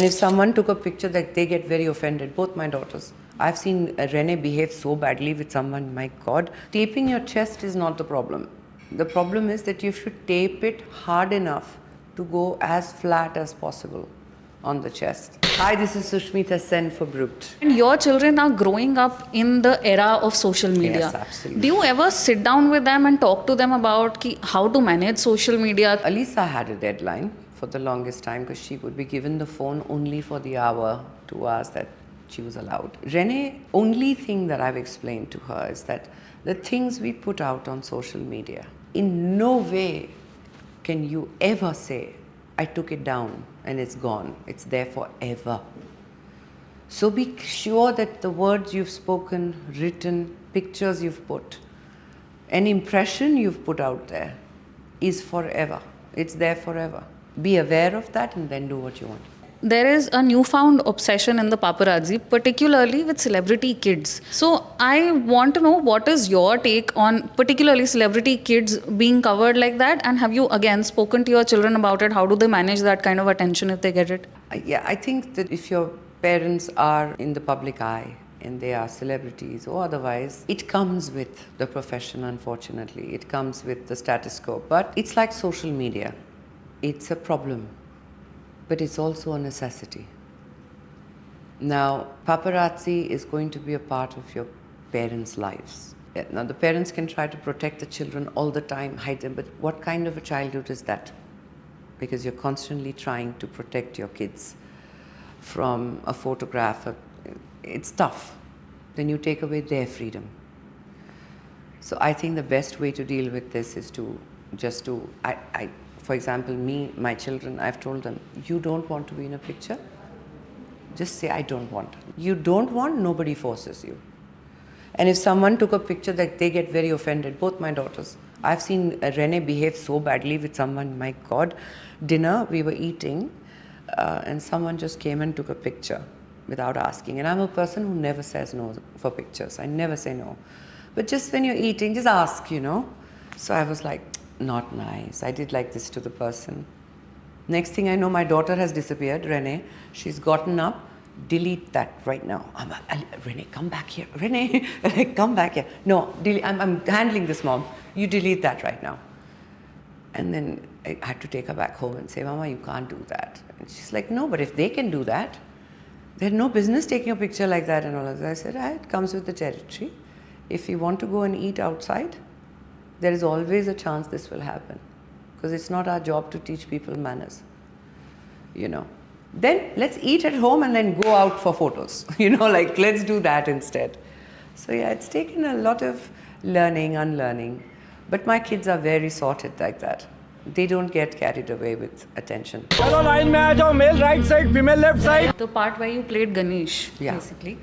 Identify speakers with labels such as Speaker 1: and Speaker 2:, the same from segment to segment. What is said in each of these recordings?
Speaker 1: And if someone took a picture, that they get very offended, both my daughters. I've seen Renee behave so badly with someone, my God. Taping your chest is not the problem. The problem is that you should tape it hard enough to go as flat as possible on the chest. Hi, this is Sushmita Sen for Brute.
Speaker 2: And your children are growing up in the era of social media.
Speaker 1: Yes, absolutely.
Speaker 2: Do you ever sit down with them and talk to them about how to manage social media?
Speaker 1: Alisa had a deadline for the longest time because she would be given the phone only for the hour, 2 hours that she was allowed. Renee, only thing that I've explained to her is that the things we put out on social media, in no way can you ever say, I took it down and it's gone. It's there forever. So be sure that the words you've spoken, written, pictures you've put, an impression you've put out there is forever. It's there forever. Be aware of that and then do what you want.
Speaker 2: There is a newfound obsession in the paparazzi, particularly with celebrity kids. So I want to know, what is your take on particularly celebrity kids being covered like that? And have you again spoken to your children about it? How do they manage that kind of attention if they get it?
Speaker 1: Yeah, I think that if your parents are in the public eye and they are celebrities or otherwise, it comes with the profession, unfortunately. It comes with the status quo. But it's like social media. It's a problem, but it's also a necessity. Now, paparazzi is going to be a part of your parents' lives. Now, the parents can try to protect the children all the time, hide them, but what kind of a childhood is that? Because you're constantly trying to protect your kids from a photograph. It's tough. Then you take away their freedom. So I think the best way to deal with this is for example, my children, I've told them, you don't want to be in a picture? Just say, I don't want. You don't want, nobody forces you. And if someone took a picture, that they get very offended, both my daughters. I've seen Renee behave so badly with someone, my God. Dinner, we were eating, and someone just came and took a picture without asking. And I'm a person who never says no for pictures. I never say no. But just when you're eating, just ask, So I was like, not nice. I did like this to the person. Next thing I know, my daughter has disappeared, Renee. She's gotten up. Delete that right now. Renee, come back here. Renee, come back here. No, I'm handling this, mom. You delete that right now. And then I had to take her back home and say, Mama, you can't do that. And she's like, no, but if they can do that, they had no business taking a picture like that and all of that. I said, it comes with the territory. If you want to go and eat outside, there is always a chance this will happen, because it's not our job to teach people manners, Then let's eat at home and then go out for photos, let's do that instead. So yeah, it's taken a lot of learning, unlearning, but my kids are very sorted like that. They don't get carried away with attention.
Speaker 3: चलो line में आ जाओ, male right side, female left side.
Speaker 2: The part where you played Ganesh, basically.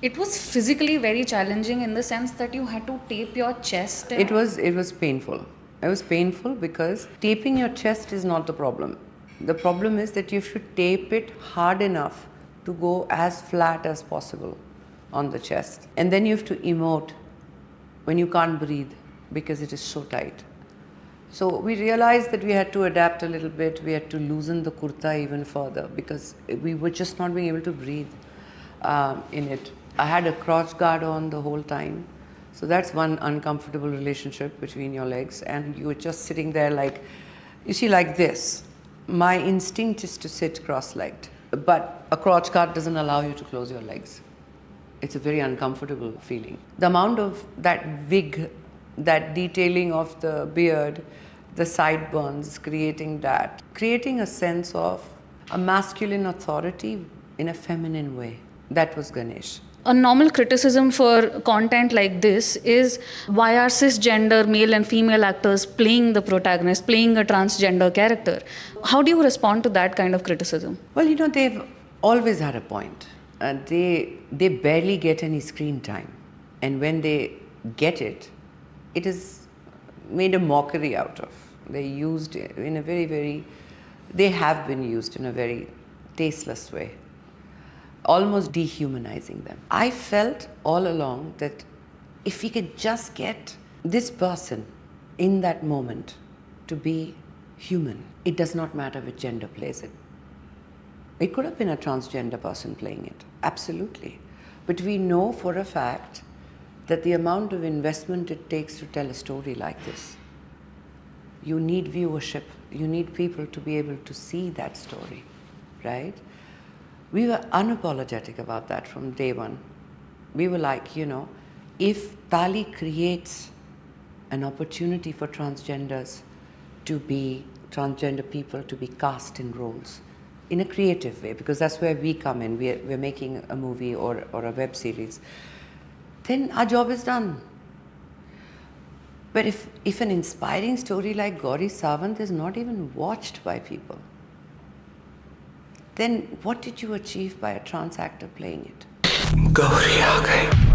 Speaker 2: It was physically very challenging in the sense that you had to tape your chest.
Speaker 1: It was painful. It was painful because taping your chest is not the problem. The problem is that you should tape it hard enough to go as flat as possible on the chest. And then you have to emote when you can't breathe because it is so tight. So we realized that we had to adapt a little bit. We had to loosen the kurta even further because we were just not being able to breathe in it. I had a crotch guard on the whole time. So that's one uncomfortable relationship between your legs, and you were just sitting there like this. My instinct is to sit cross-legged, but a crotch guard doesn't allow you to close your legs. It's a very uncomfortable feeling. The amount of that wig, that detailing of the beard, the sideburns, creating a sense of a masculine authority in a feminine way. That was Ganesh.
Speaker 2: A normal criticism for content like this is, why are cisgender male and female actors playing the protagonist, playing a transgender character? How do you respond to that kind of criticism?
Speaker 1: Well, they've always had a point. They barely get any screen time. And when they get it, it is made a mockery out of. They have been used in a very tasteless way, almost dehumanizing them. I felt all along that if we could just get this person in that moment to be human, it does not matter which gender plays it. It could have been a transgender person playing it, absolutely. But we know for a fact that the amount of investment it takes to tell a story like this, you need viewership, you need people to be able to see that story, right? We were unapologetic about that from day one. We were like, you know, if Tali creates an opportunity for transgenders to be, transgender people to be cast in roles in a creative way, because that's where we come in, we're making a movie or a web series, then our job is done. But if an inspiring story like Gauri Sawant is not even watched by people, then what did you achieve by a trans actor playing it?
Speaker 4: Gauri aa gayi.